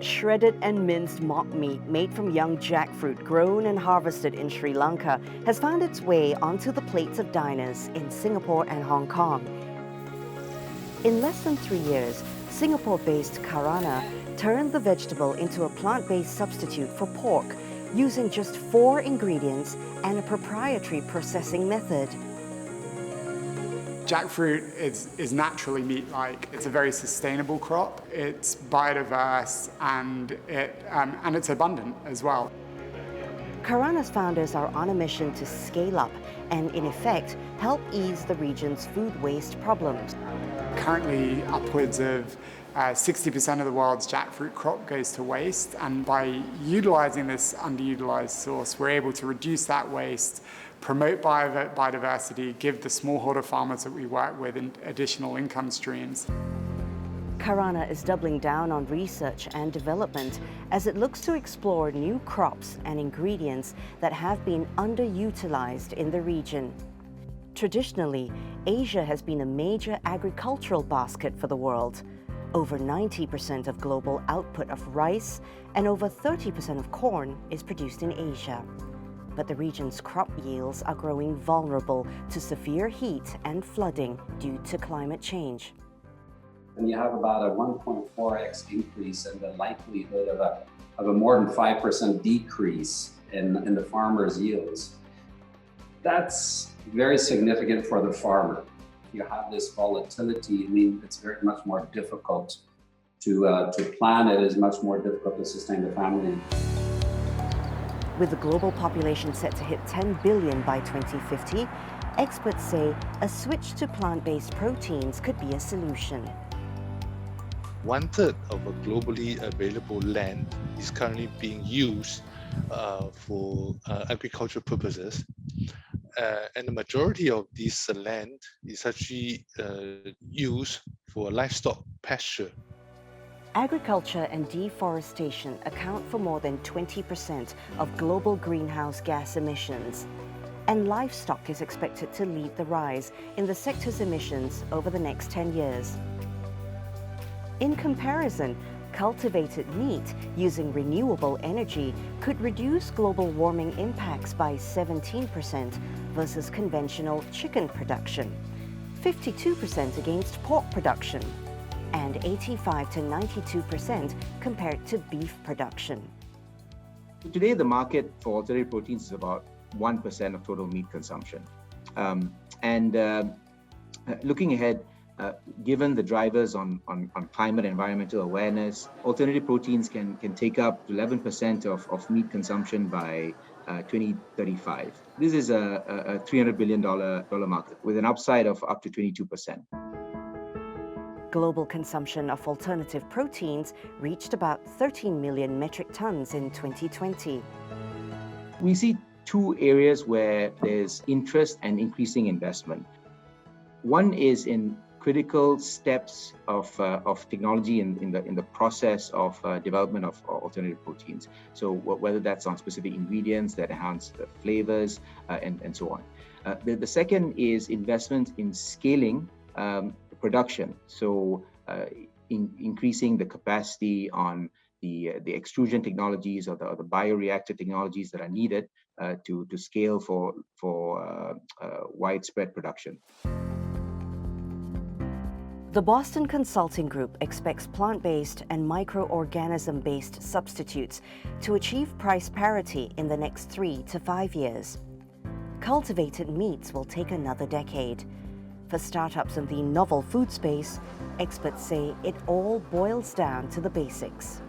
Shredded and minced mock meat made from young jackfruit grown and harvested in Sri Lanka has found its way onto the plates of diners in Singapore and Hong Kong. In less than 3 years, Singapore-based Karana turned the vegetable into a plant-based substitute for pork using just 4 ingredients and a proprietary processing method. Jackfruit is naturally meat-like. It's a very sustainable crop. It's biodiverse and it's abundant as well. Karana's founders are on a mission to scale up and, in effect, help ease the region's food waste problems. Currently, upwards of 60% of the world's jackfruit crop goes to waste, and by utilizing this underutilized source, we're able to reduce that waste, promote biodiversity, give the smallholder farmers that we work with additional income streams. Karana is doubling down on research and development as it looks to explore new crops and ingredients that have been underutilized in the region. Traditionally, Asia has been a major agricultural basket for the world. Over 90% of global output of rice and over 30% of corn is produced in Asia. But the region's crop yields are growing vulnerable to severe heat and flooding due to climate change. And you have about a 1.4x increase in the likelihood of a more than 5% decrease in the farmer's yields. That's very significant for the farmer. You have this volatility. I mean, it's very much more difficult to plan. It is much more difficult to sustain the family. With the global population set to hit 10 billion by 2050, experts say a switch to plant-based proteins could be a solution. 1/3 of a globally available land is currently being used for agricultural purposes. And the majority of this land is actually used for livestock pasture. Agriculture and deforestation account for more than 20% of global greenhouse gas emissions. And livestock is expected to lead the rise in the sector's emissions over the next 10 years. In comparison, cultivated meat using renewable energy could reduce global warming impacts by 17% versus conventional chicken production, 52% against pork production, and 85 to 92% compared to beef production. Today, the market for alternative proteins is about 1% of total meat consumption. Looking ahead, given the drivers on climate and environmental awareness, alternative proteins can take up 11% of meat consumption by 2035. This is a $300 billion market with an upside of up to 22%. Global consumption of alternative proteins reached about 13 million metric tons in 2020. We see 2 areas where there's interest and increasing investment. One is in critical steps of technology in the process of development of alternative proteins. So whether that's on specific ingredients that enhance the flavors and so on. The second is investment in scaling production. So increasing the capacity on the extrusion technologies or the bioreactor technologies that are needed to scale for widespread production. The Boston Consulting Group expects plant-based and microorganism-based substitutes to achieve price parity in the next 3 to 5 years. Cultivated meats will take another decade. For startups in the novel food space, experts say it all boils down to the basics.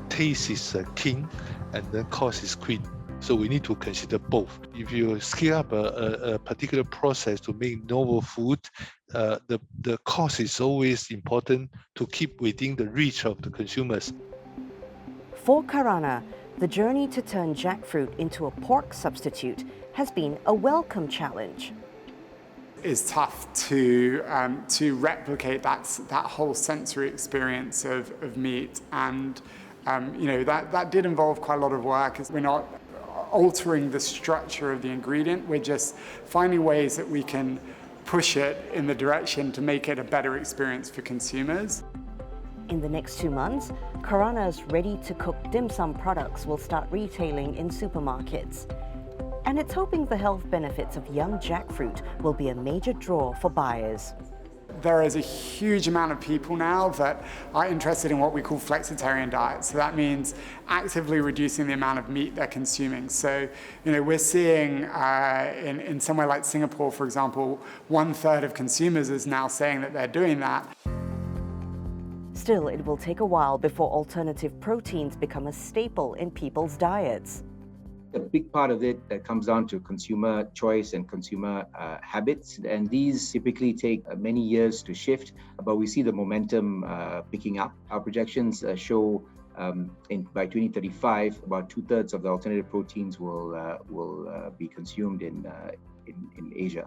Taste is king and the cost is queen. So we need to consider both. If you scale up a particular process to make novel food, the cost is always important to keep within the reach of the consumers. For Karana, the journey to turn jackfruit into a pork substitute has been a welcome challenge. It's tough to replicate that whole sensory experience of meat, and that did involve quite a lot of work. We're not altering the structure of the ingredient, we're just finding ways that we can push it in the direction to make it a better experience for consumers. In the next 2 months, Corana's ready-to-cook dim sum products will start retailing in supermarkets. And it's hoping the health benefits of young jackfruit will be a major draw for buyers. There is a huge amount of people now that are interested in what we call flexitarian diets. So that means actively reducing the amount of meat they're consuming. So, we're seeing in somewhere like Singapore, for example, 1/3 of consumers is now saying that they're doing that. Still, it will take a while before alternative proteins become a staple in people's diets. A big part of it that comes down to consumer choice and consumer habits, and these typically take many years to shift, but we see the momentum picking up. Our projections show by 2035, about 2/3 of the alternative proteins will be consumed in Asia.